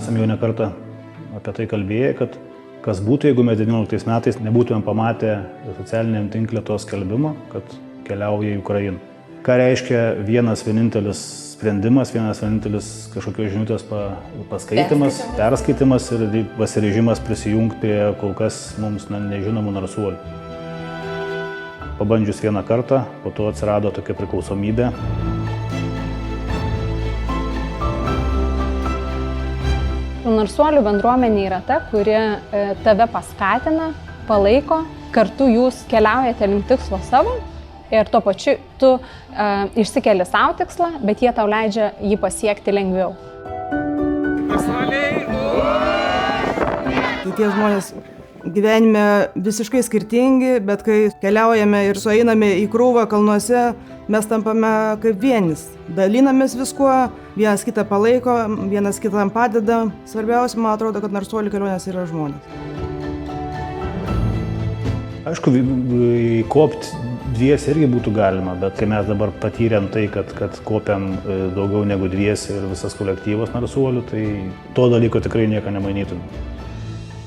esame jau ne kartą apie tai kalbėję, kad kas būtų, jeigu mes 19 metais nebūtumėm pamatę socialiniam tinkle to skelbimo, kad keliauja į Ukrainą. Ką reiškia vienas vienintelis sprendimas, vienas vienintelis kažkokios žinutės paskaitimas, perskaitimas ir pasiryžimas prisijungti prie kol kas mums nežinomų narsuolių. Pabandžius vieną kartą, po to atsirado tokia priklausomybė. Narsuolių bendruomenė yra ta, kuri tave paskatina, palaiko, kartu jūs keliaujate link tikslo savo ir tuo pačiu tu išsikeli savo tikslą, bet jie tau leidžia jį pasiekti lengviau. Tie žmonės gyvenime visiškai skirtingi, bet kai keliaujame ir sueiname į krūvą kalnuose, mes tampame kaip vienis. Dalinamės viskuo, vienas kitą palaiko, vienas kitam padeda. Svarbiausia, man atrodo, kad narsuolių kelionės yra žmonės. Aišku, kopti dviese irgi būtų galima, bet kai mes dabar patyrėm tai, kad kopiam daugiau negu dviese ir visas kolektyvas narsuolių, tai to dalyko tikrai nieko nemainytum.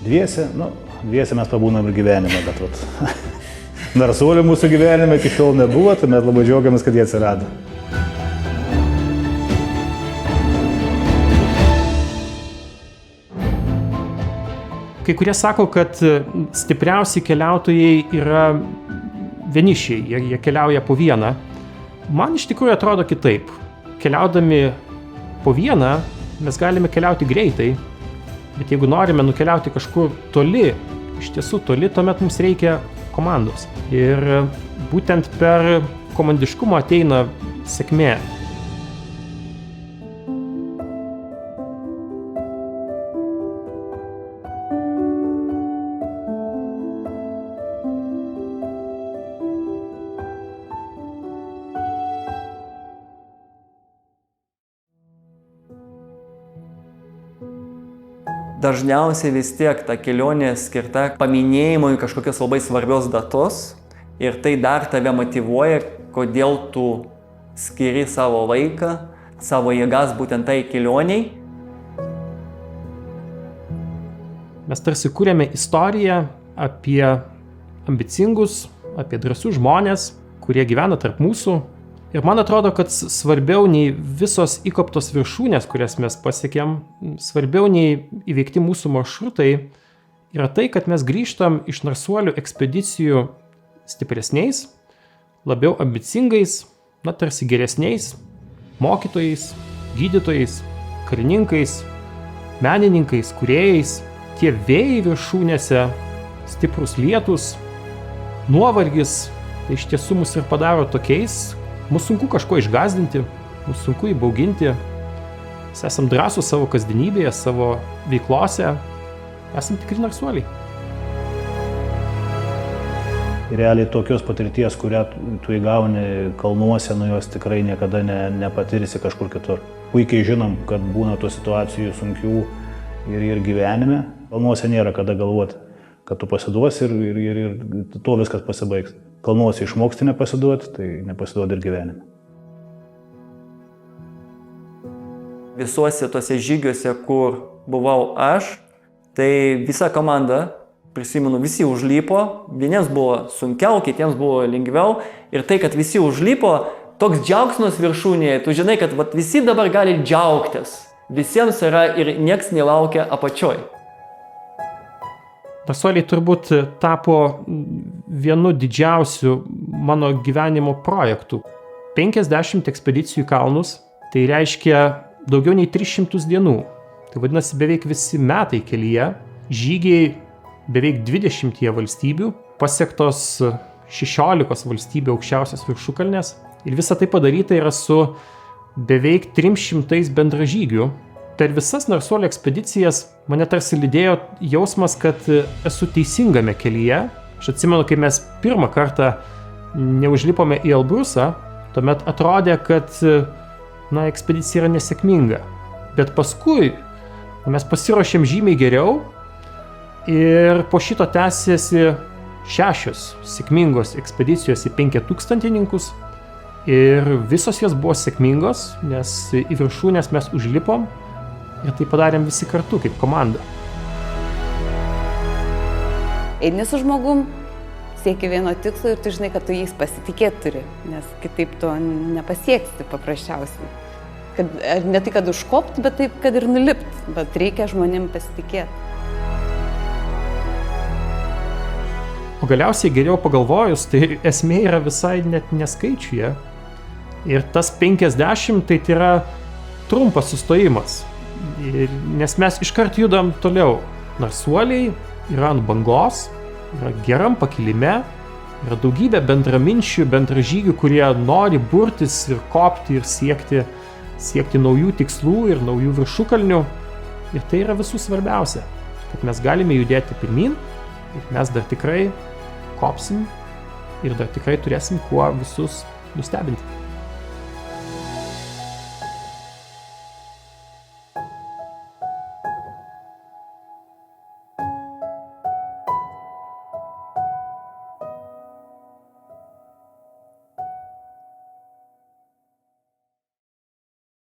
Dviese mes pabūnam ir gyvenime, bet narsuolių mūsų gyvenime iki šiol nebuvo, tai mes labai džiaugiamės, kad jie atsirado. Kai kurie sako, kad stipriausi keliautojai yra vienišiai, jie keliauja po vieną. Man iš tikrųjų atrodo kitaip. Keliaudami po vieną mes galime keliauti greitai, bet jeigu norime nukeliauti kažkur toli, iš tiesų toli, tuomet mums reikia komandos. Ir būtent per komandiškumą ateina sėkmė. Dažniausiai vis tiek ta kelionė skirta paminėjimui kažkokios labai svarbios datos ir tai dar tave motyvuoja, kodėl tu skiri savo laiką, savo jėgas būtent tai kelioniai. Mes tarsi kūrėme istoriją apie ambicingus, apie drąsius žmonės, kurie gyvena tarp mūsų. Ir man atrodo, kad svarbiau nei visos įkoptos viršūnės, kurias mes pasiekėm, svarbiau nei įveikti mūsų maršrutai, yra tai, kad mes grįžtam iš narsuolių ekspedicijų stipresniais, labiau ambicingais, tarsi geresniais mokytojais, gydytojais, karininkais, menininkais, kūrėjais. Tie vėjai viršūnėse, stiprus lietus, nuovargis, tai iš tiesų mus ir padaro tokiais. Mūsų sunku kažko išgąsdinti, mūsų sunku įbauginti. Mes esam drąsūs savo kasdienybėje, savo veiklose. Esam tikri narsuoliai. Realiai tokios patirties, kurią tu įgauni kalnuose, jos tikrai niekada nepatirsi kažkur kitur. Puikiai žinom, kad būna tų situacijų sunkių ir gyvenime. Kalnuose nėra kada galvoti, kad tu pasiduosi ir tuo viskas pasibaigs. Kalnuose išmoksti nepasiduoti, tai nepasiduodi ir gyvenime. Visuose tuose žygiuose, kur buvau aš, tai visa komanda, prisimenu, visi užlipo, vieniems buvo sunkiau, kitiems buvo lengviau. Ir tai, kad visi užlipo, toks džiaugsmas viršūnėje, tu žinai, kad visi dabar gali džiaugtis. Visiems yra ir nieks nelaukia apačioj. Narsuoliai turbūt tapo vienu didžiausių mano gyvenimo projektų. 50 ekspedicijų į kalnus, tai reiškia daugiau nei 300 dienų. Tai vadinasi beveik visi metai kelyje, žygiai beveik 20 valstybių, pasiektos 16 valstybių aukščiausios viršukalnės. Ir visa tai padaryta yra su beveik 300 bendražygių. Per visas narsuolių ekspedicijas mane tarsi lydėjo jausmas, kad esu teisingame kelyje. Aš atsimenu, kai mes pirmą kartą neužlipome į Elbrusą, tuomet atrodė, kad ekspedicija yra nesėkminga. Bet paskui mes pasiruošėm žymiai geriau ir po šito tęsėsi 6 sėkmingos ekspedicijos į 5000-ininkus ir visos jos buvo sėkmingos, nes į viršūnės mes užlipom. ir tai padarėm visi kartu kaip komanda. Eini su žmogum, sieki vieno tikslo ir tu žinai, kad tu jais pasitikėti turi, nes kitaip to nepasieksi paprasčiausiai. Ne tai, kad užkopti, bet taip, kad ir nulipti, bet reikia žmonėm pasitikėti. O galiausiai geriau pagalvojus, tai esmė yra visai net neskaičiuje. Ir tas 50 tai yra trumpas sustojimas. Nes mes iškart judam toliau. Narsuoliai yra ant bangos, yra geram pakilime, yra daugybė bendraminčių, bendražygių, kurie nori burtis ir kopti ir siekti naujų tikslų ir naujų viršukalnių. Ir tai yra visų svarbiausia, kad mes galime judėti pirmin ir mes dar tikrai kopsim ir dar tikrai turėsim kuo visus nustebinti.